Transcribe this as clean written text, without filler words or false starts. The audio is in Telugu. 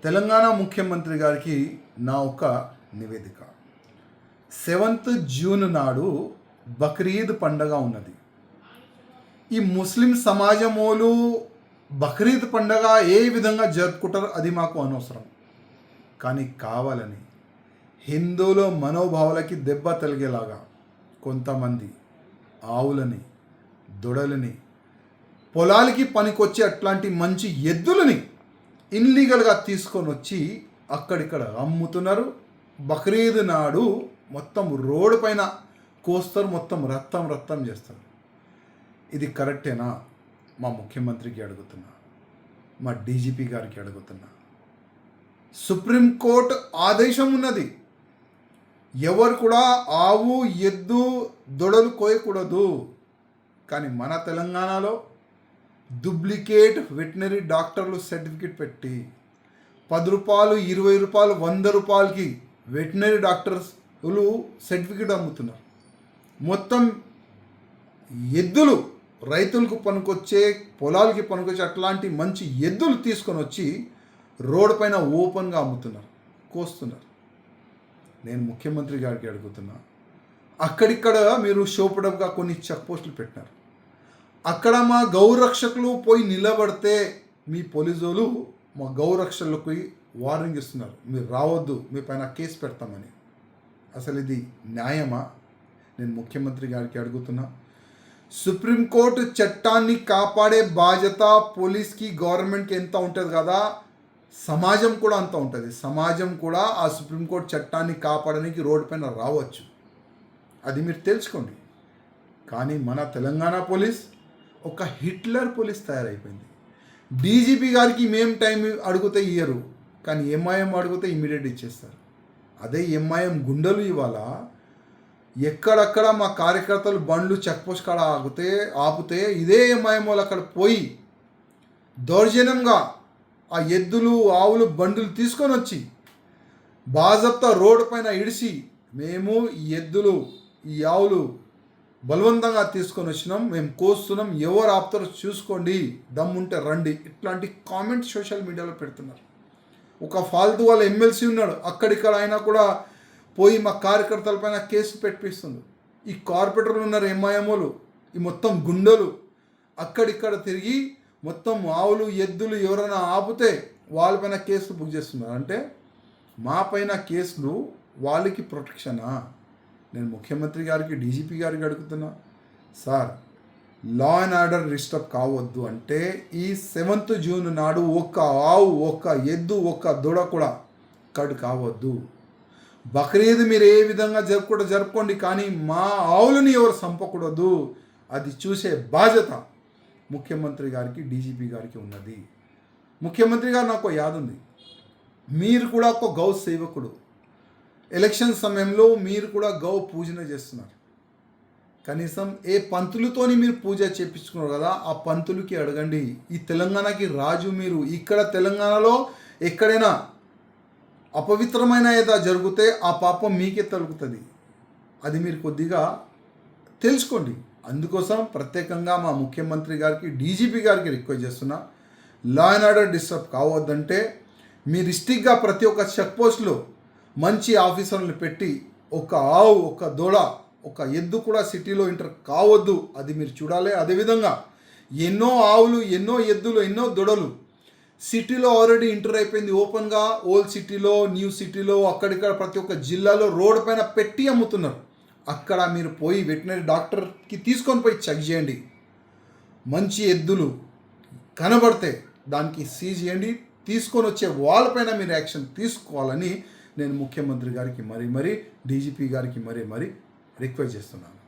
తెలంగాణ ముఖ్యమంత్రి గారికి నా ఒక నివేదిక. 7th జూన్ నాడు బక్రీద్ పండగ ఉన్నది. ఈ ముస్లిం సమాజమోలు బక్రీద్ పండగ ఏ విధంగా జరుపుకుంటారో అది మాకు అనవసరం. కానీ కావాలని హిందువుల మనోభావాలకి దెబ్బ తగిలేలాగా కొంతమంది ఆవులని, దొడలని, పొలాలకి పనికొచ్చే అట్లాంటి మంచి ఎద్దులని ఇన్లీగల్గా తీసుకొని వచ్చి అక్కడిక్కడ అమ్ముతున్నారు. బక్రీద్ నాడు మొత్తం రోడ్డు పైన కోస్తారు, మొత్తం రక్తం చేస్తారు. ఇది కరెక్టేనా? మా ముఖ్యమంత్రికి అడుగుతున్నా, మా డీజీపీ గారికి అడుగుతున్నా. సుప్రీంకోర్టు ఆదేశం ఉన్నది, ఎవరు కూడా ఆవు, ఎద్దు, దొడలు కోయకూడదు. కానీ మన తెలంగాణలో డూప్లికేట్ వెటనరీ డాక్టర్లు సర్టిఫికెట్ పెట్టి 10 రూపాయలు, 20 రూపాయలు, 100 రూపాయలకి వెటనరీ డాక్టర్స్లు సర్టిఫికెట్ అమ్ముతున్నారు. మొత్తం ఎద్దులు రైతులకు పనికొచ్చే, పొలాలకి పనికొచ్చే అట్లాంటి మంచి ఎద్దులు తీసుకొని వచ్చి రోడ్డు పైన ఓపెన్గా అమ్ముతున్నారు, కోస్తున్నారు. నేను ముఖ్యమంత్రి గారికి అడుగుతున్నా, అక్కడిక్కడ మీరు షోపడప్గా కొన్ని చెక్ పోస్టులు పెట్టినారు. అక్కడ మా గౌరక్షకులు పోయి నిలబడితే మీ పోలీసులు మా గౌరక్షకులకు వార్నింగ్ ఇస్తున్నారు, మీరు రావద్దు, మీ పైన కేసు పెడతామని. అసలు ఇది న్యాయమా? నేను ముఖ్యమంత్రి గారికి అడుగుతున్నా. సుప్రీంకోర్టు చట్టాన్ని కాపాడే బాధ్యత పోలీస్కి, గవర్నమెంట్కి ఎంత ఉంటుంది కదా, సమాజం కూడా అంత ఉంటుంది. సమాజం కూడా ఆ సుప్రీంకోర్టు చట్టాన్ని కాపాడడానికి రోడ్డు పైన రావచ్చు, అది మీరు తెలుసుకోండి. కానీ మన తెలంగాణ పోలీస్ ఒక హిట్లర్ పోలీస్ తయారైపోయింది. డీజీపీ గారికి మేము టైం అడిగితే ఇయ్యరు, కానీ ఎంఐఎం అడిగితే ఇమీడియట్ ఇచ్చేస్తారు. అదే ఎంఐఎం గుండెలు ఇవాళ ఎక్కడక్కడ మా కార్యకర్తలు బండ్లు చెక్పోస్ట్ కాడ ఆపితే ఇదే ఎంఐఎం వాళ్ళు అక్కడ పోయి దౌర్జన్యంగా ఆ ఎద్దులు, ఆవులు, బండ్లు తీసుకొని వచ్చి బాజప్తా రోడ్డు పైన ఇడిసి, మేము ఈ ఎద్దులు, ఈ ఆవులు బలవంతంగా తీసుకొని వచ్చినాం, మేము కోస్తున్నాం, ఎవరు ఆపుతారో చూసుకోండి, దమ్ముంటే రండి, ఇట్లాంటి కామెంట్స్ సోషల్ మీడియాలో పెడుతున్నారు. ఒక ఫాల్తూ వాళ్ళ ఎమ్మెల్సీ ఉన్నాడు, అక్కడిక్కడ అయినా కూడా పోయి మా కార్యకర్తల పైన కేసు పెట్టిస్తుంది. ఈ కార్పొరేటర్లు ఉన్నారు, ఎంఐఎంఓలు, ఈ మొత్తం గుండెలు అక్కడిక్కడ తిరిగి మొత్తం ఆవులు, ఎద్దులు ఎవరైనా ఆపితే వాళ్ళపైన కేసులు బుక్ చేస్తున్నారు. అంటే మా పైన కేసులు వాళ్ళకి ప్రొటెక్షనా? నేను ముఖ్యమంత్రి గారికి, డీజీపీ గారికి అడుగుతున్నా, sir law and order disturb కావద్దు అంటే ఈ 7th జూన్ నాడు ఒక్క ఆవు, ఒక్క ఎద్దు, ఒక్క దూడ కూడా కడు కావద్దు. బక్రీద్ మీరు ఏ విధంగా జరుపుకోండి, కానీ మా ఆవులని ఎవరు చంపకూడదు. అది చూసే బాధ్యత ముఖ్యమంత్రి గారికి, డీజీపీ గారికి ఉన్నది. ముఖ్యమంత్రి గారు నాకు యాద్ ఉంది, మీరు కూడా ఒక గౌ సేవకుడు. ఎలక్షన్ సమయంలో మీరు కూడా గౌ పూజన చేస్తున్నారు. కనీసం ఏ పంతులతోని మీరు పూజ చేయించుకున్నారు కదా, ఆ పంతులకి అడగండి. ఈ తెలంగాణకి రాజు మీరు. ఇక్కడ తెలంగాణలో ఎక్కడైనా అపవిత్రమైన ఏదో జరిగితే ఆ పాపం మీకే తలుగుతుంది. అది మీరు కొద్దిగా తెలుసుకోండి. అందుకోసం ప్రత్యేకంగా మా ముఖ్యమంత్రి గారికి, డీజీపీ గారికి రిక్వెస్ట్ చేస్తున్నా, లా అండ్ ఆర్డర్ డిస్టర్బ్ కావద్దంటే మీరు స్ట్రిక్ట్గా ప్రతి ఒక్క చెక్ పోస్ట్లో మంచి ఆఫీసర్లను పెట్టి ఒక ఆవు, ఒక దూడ, ఒక ఎద్దు కూడా సిటీలో ఎంటర్ కావద్దు, అది మీరు చూడాలి. అదేవిధంగా ఎన్నో ఆవులు, ఎన్నో ఎద్దులు, ఎన్నో దూడలు సిటీలో ఆల్రెడీ ఎంటర్ అయిపోయింది ఓపెన్గా. ఓల్డ్ సిటీలో, న్యూ సిటీలో, అక్కడిక్కడ ప్రతి ఒక్క జిల్లాలో రోడ్డు పైన పెట్టి అమ్ముతున్నారు. అక్కడ మీరు పోయి వెటనరీ డాక్టర్కి తీసుకొని పోయి చెక్ చేయండి. మంచి ఎద్దులు కనబడితే దానికి సీజ్ చేయండి, తీసుకొని వచ్చే వాళ్ళపైన మీరు యాక్షన్ తీసుకోవాలని నేను ముఖ్యమంత్రి గారికి మరీ డీజీపీ గారికి మరీ రిక్వెస్ట్ చేస్తున్నాను.